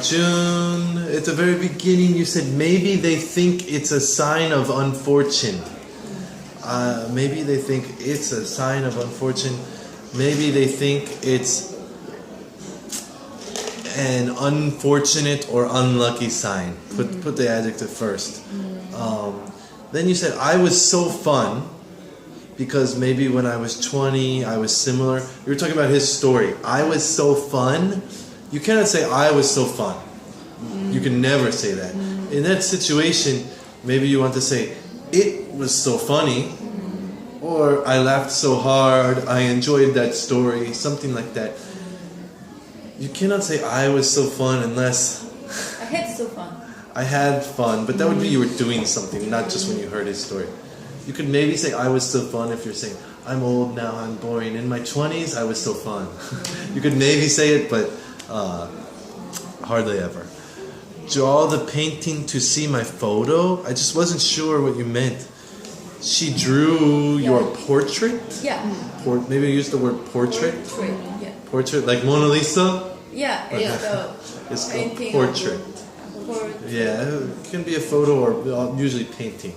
June, at the very beginning you said maybe they think it's a sign of unfortune. Maybe they think it's a sign of unfortune. Maybe they think it's an unfortunate or unlucky sign. Put the adjective first. Then you said, I was so fun, because maybe when I was 20, I was similar. You were talking about his story. I was so fun. You cannot say, I was so fun. You can never say that. In that situation, maybe you want to say, it was so funny, or I laughed so hard, I enjoyed that story, something like that. You cannot say, I was so fun, unless I had so fun. I had fun, but that would be you were doing something, not just when you heard his story. You could maybe say, I was so fun, if you're saying, I'm old now, I'm boring. In my 20s, I was so fun. You could maybe say it, but hardly ever. Draw the painting to see my photo? I just wasn't sure what you meant. She drew your portrait? Yeah. Maybe use the word portrait? Portrait, yeah. Portrait, like Mona Lisa? Yeah, the It's called painting. portrait. Portrait. Yeah, it can be a photo or usually painting.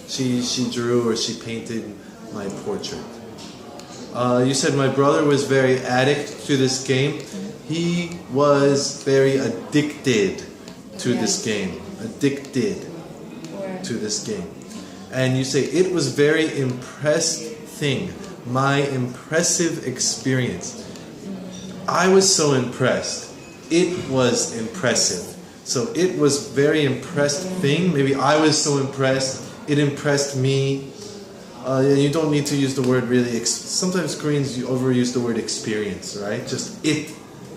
She drew or she painted my portrait. You said my brother was very addict to this game. He was very addicted to this game. Addicted to this game. And you say it was very impressed thing. My impressive experience. I was so impressed. It was impressive. So it was very impressed thing. Maybe I was so impressed. It impressed me. You don't need to use the word really. Sometimes Koreans overuse the word experience, right? Just it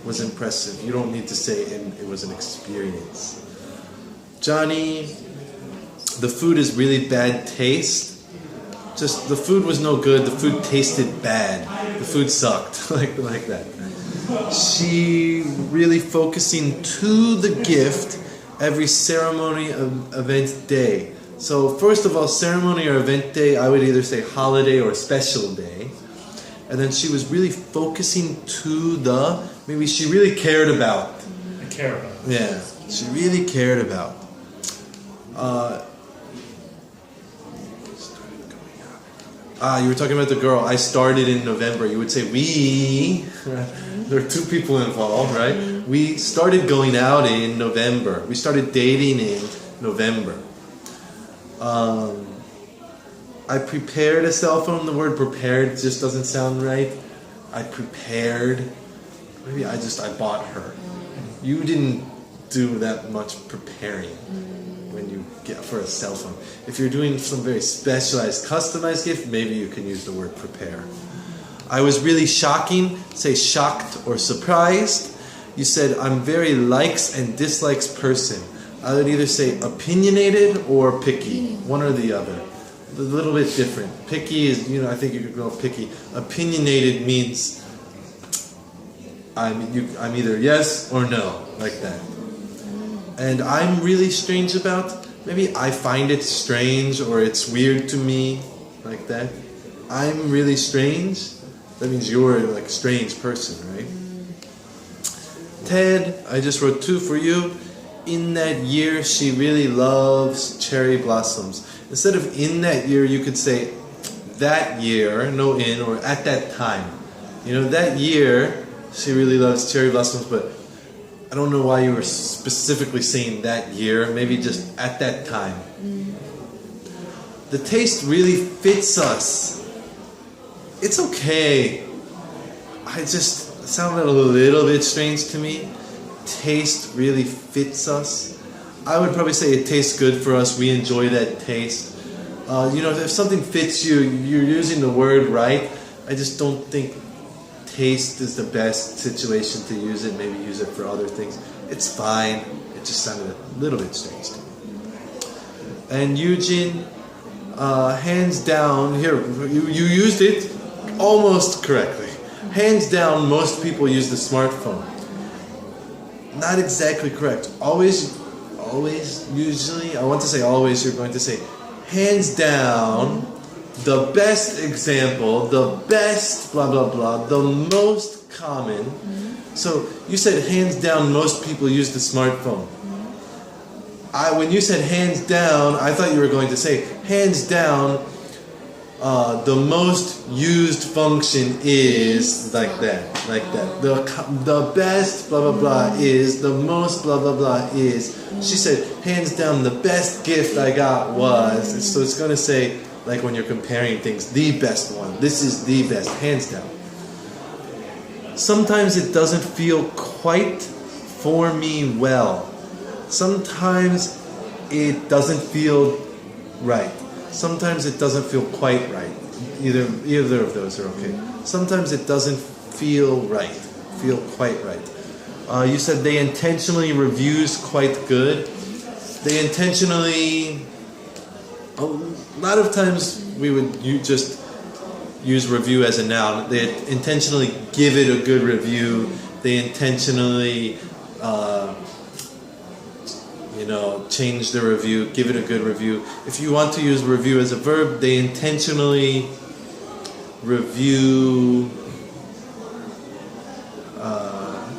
was impressive. You don't need to say it was an experience. Johnny, the food is really bad taste. Just the food was no good. The food tasted bad. The food sucked. like that. She really focusing to the gift every ceremony, event, day. So first of all, ceremony or event day, I would either say holiday or special day. And then she was really focusing to the, maybe she really cared about. I care about. Yeah, she really cared about. You were talking about the girl. I started in November. You would say we. There are two people involved, right? We started going out in November. We started dating in November. I prepared a cell phone. The word prepared just doesn't sound right. I prepared. Maybe I bought her. You didn't do that much preparing when you get for a cell phone. If you're doing some very specialized, customized gift, maybe you can use the word prepare. I was really shocking. Say shocked or surprised. You said I'm very likes and dislikes person. I would either say opinionated or picky, one or the other. A little bit different. Picky is, I think you could go picky. Opinionated means I'm either yes or no, like that. And I'm really strange about, maybe I find it strange or it's weird to me, like that. I'm really strange. That means you're like a strange person, right? Ted, I just wrote 2 for you. In that year, she really loves cherry blossoms. Instead of in that year, you could say that year, no in, or at that time. That year, she really loves cherry blossoms, but I don't know why you were specifically saying that year. Maybe just at that time. The taste really fits us. It's okay. It sounded a little bit strange to me. Taste really fits us. I would probably say it tastes good for us. We enjoy that taste. If something fits you, you're using the word right. I just don't think taste is the best situation to use it. Maybe use it for other things. It's fine. It just sounded a little bit strange to me. And Eugene, hands down, here, you used it almost correctly. Hands down, most people use the smartphone. Not exactly correct. Always, usually, I want to say always, you're going to say, hands down, the best example, the best blah blah blah, the most common So you said hands down most people use the smartphone. When you said hands down, I thought you were going to say hands down. The most used function is like that. The best blah blah blah is, the most blah blah blah is. She said hands down the best gift I got was. So it's going to say, like when you're comparing things, the best one. This is the best, hands down. Sometimes it doesn't feel quite for me well. Sometimes it doesn't feel right. Sometimes it doesn't feel quite right. Either of those are okay. Sometimes it doesn't feel right. Feel quite right. You said they intentionally reviews quite good. They intentionally. A lot of times you just use review as a noun. They intentionally give it a good review. They intentionally, change the review, give it a good review. If you want to use review as a verb, they intentionally review.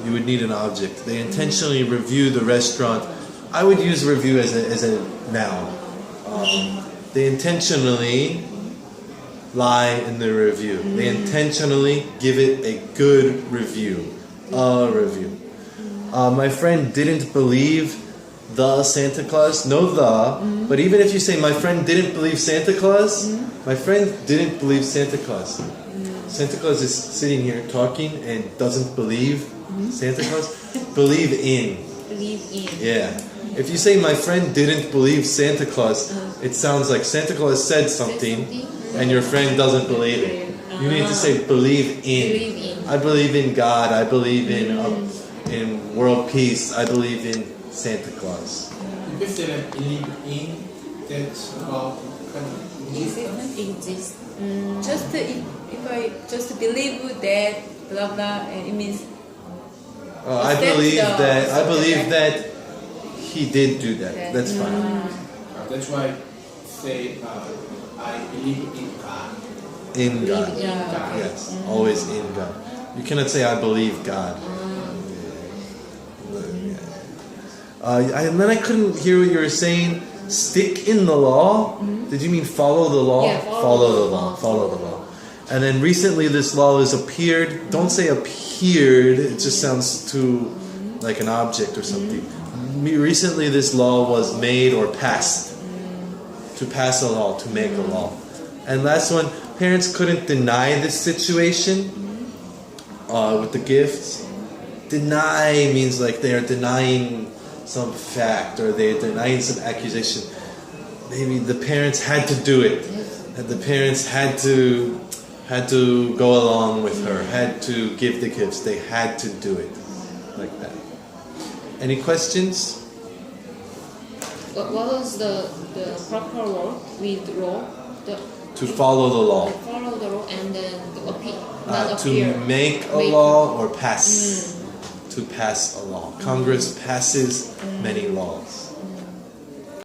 You would need an object. They intentionally review the restaurant. I would use review as a noun. They intentionally lie in the review. They intentionally give it a good review. A review. My friend didn't believe the Santa Claus. No the. But even if you say my friend didn't believe Santa Claus, my friend didn't believe Santa Claus. Santa Claus is sitting here talking and doesn't believe Santa Claus. Believe in. Believe in. Yeah. If you say my friend didn't believe Santa Claus, it sounds like Santa Claus said something and your friend doesn't believe it. You need to say believe in. Believe in. I believe in God. I believe in world peace. I believe in Santa Claus. You can say that believe in, that's about kind of Exist. Just if I just believe that blah blah, it means. I believe that. I believe that he did do that. That's fine. that's why say I believe in God. In God. Yeah. Yes. Always in God. You cannot say I believe God. And then I couldn't hear what you were saying. Stick in the law? Did you mean follow the law? Yeah, follow the law. Follow the law. And then recently this law has appeared. Don't say appeared. It just sounds too like an object or something. Recently this law was made or passed. To pass a law, to make a law. And last one, parents couldn't deny this situation with the gifts. Deny means like they are denying some fact or they're denying some accusation. Maybe the parents had to do it. And the parents had to go along with her, had to give the gifts. They had to do it. Like that. Any questions? What was the proper word with law? To follow the law. Follow the law and then to appear. To make a law or pass. To pass a law. Congress passes many laws.